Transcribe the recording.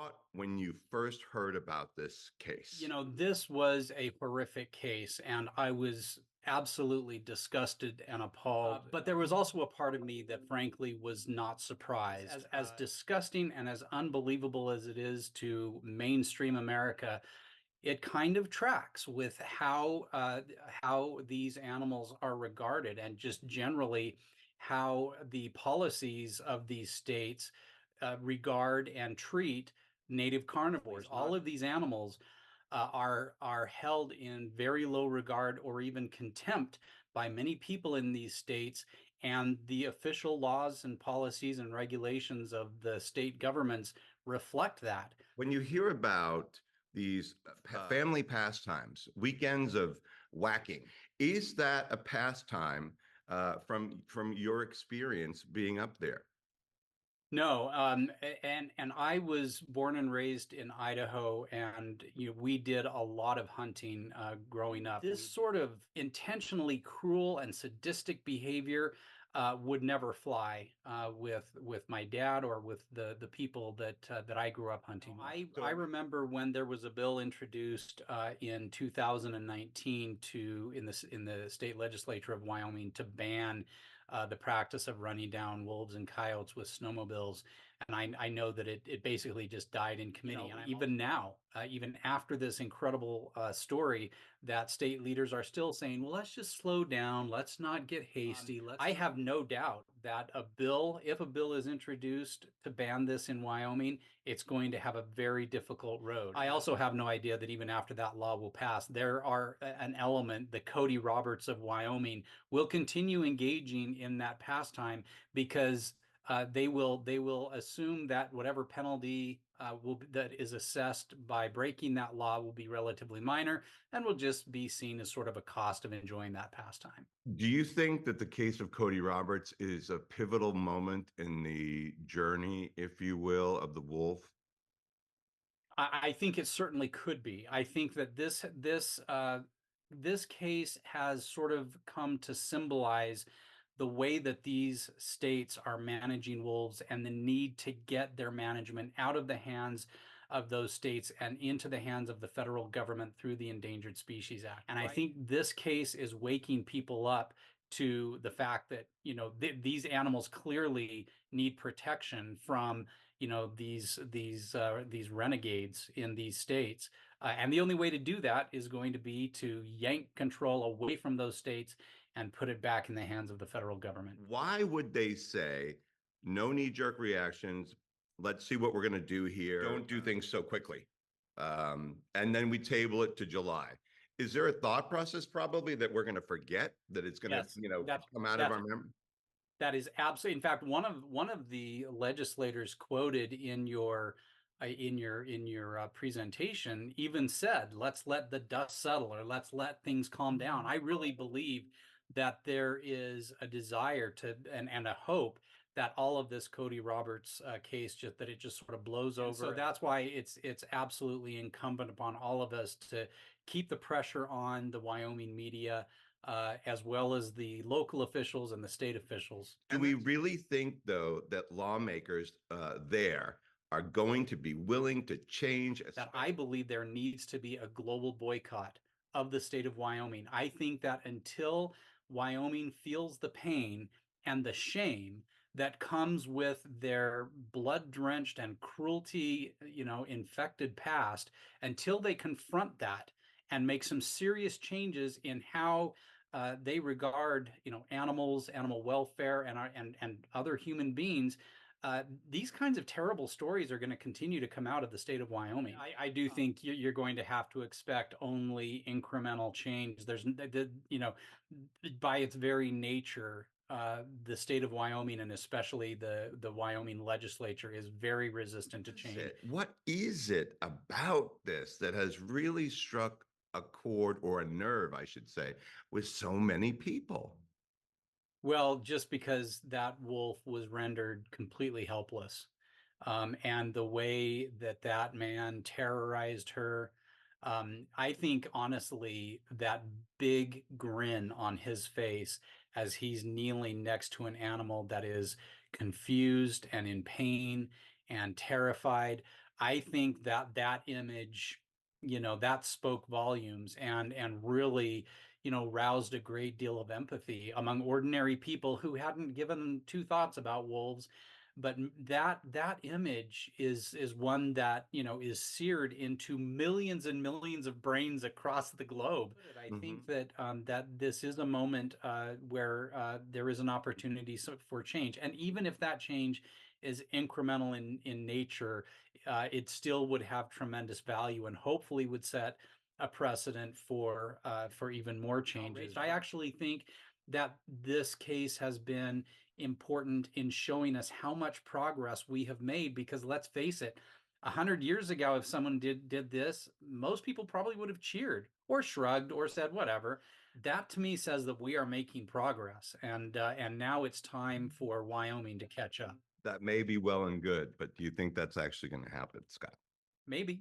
thought when you first heard about this case? You know, this was a horrific case, and I was absolutely disgusted and appalled. But there was also a part of me that, frankly, was not surprised. As disgusting and as unbelievable as it is to mainstream America, it kind of tracks with how these animals are regarded, and just generally how the policies of these states regard and treat native carnivores. All of these animals are held in very low regard or even contempt by many people in these states, and the official laws and policies and regulations of the state governments reflect that. When you hear about these family pastimes, weekends of whacking, is that a pastime from your experience being up there? No, and I was born and raised in Idaho, and we did a lot of hunting growing up. This sort of intentionally cruel and sadistic behavior would never fly with my dad or with the people that I grew up hunting with. I remember when there was a bill introduced in 2019 in the state legislature of Wyoming to ban the practice of running down wolves and coyotes with snowmobiles. And I know that it basically just died in committee. And even now, even after this incredible story, that state leaders are still saying, well, let's just slow down. Let's not get hasty. I have no doubt that if a bill is introduced to ban this in Wyoming, it's going to have a very difficult road. I also have no idea that even after that law will pass, there are an element, the Cody Roberts of Wyoming will continue engaging in that pastime, because they will assume that whatever penalty that is assessed by breaking that law will be relatively minor and will just be seen as sort of a cost of enjoying that pastime. Do you think that the case of Cody Roberts is a pivotal moment in the journey, if you will, of the wolf? I think it certainly could be. I think that this case has sort of come to symbolize the way that these states are managing wolves, and the need to get their management out of the hands of those states and into the hands of the federal government through the Endangered Species Act. And I think this case is waking people up to the fact that these animals clearly need protection from these renegades in these states. And the only way to do that is going to be to yank control away from those states and put it back in the hands of the federal government. Why would they say no knee-jerk reactions? Let's see what we're going to do here. Don't do things so quickly. And then we table it to July. Is there a thought process probably that we're going to forget, that it's going to come out of our memory? That is absolutely. In fact, one of the legislators quoted in your presentation even said, "Let's let the dust settle, or let's let things calm down." I really believe that there is a desire to and a hope that all of this Cody Roberts case just sort of blows over. So that's why it's absolutely incumbent upon all of us to keep the pressure on the Wyoming media, as well as the local officials and the state officials. Do we really think, though, that lawmakers there are going to be willing to change? That I believe there needs to be a global boycott of the state of Wyoming. I think that until Wyoming feels the pain and the shame that comes with their blood-drenched and cruelty, infected past, until they confront that and make some serious changes in how they regard, animals, animal welfare, and other human beings, these kinds of terrible stories are going to continue to come out of the state of Wyoming. I do think you're going to have to expect only incremental change. By its very nature, the state of Wyoming, and especially the Wyoming legislature, is very resistant to change. What is it about this that has really struck a chord, or a nerve, I should say, with so many people? Well, just because that wolf was rendered completely helpless, and the way that man terrorized her, I think honestly that big grin on his face as he's kneeling next to an animal that is confused and in pain and terrified, I think that that image, that spoke volumes and really, roused a great deal of empathy among ordinary people who hadn't given two thoughts about wolves. But that image is one that, is seared into millions and millions of brains across the globe. I think that that this is a moment where there is an opportunity for change, and even if that change is incremental in nature, it still would have tremendous value and hopefully would set a precedent for even more changes. I actually think that this case has been important in showing us how much progress we have made, because let's face it, 100 years ago, if someone did this, most people probably would have cheered or shrugged or said whatever. That to me says that we are making progress, and now it's time for Wyoming to catch up. That may be well and good, but do you think that's actually going to happen, Scott? Maybe.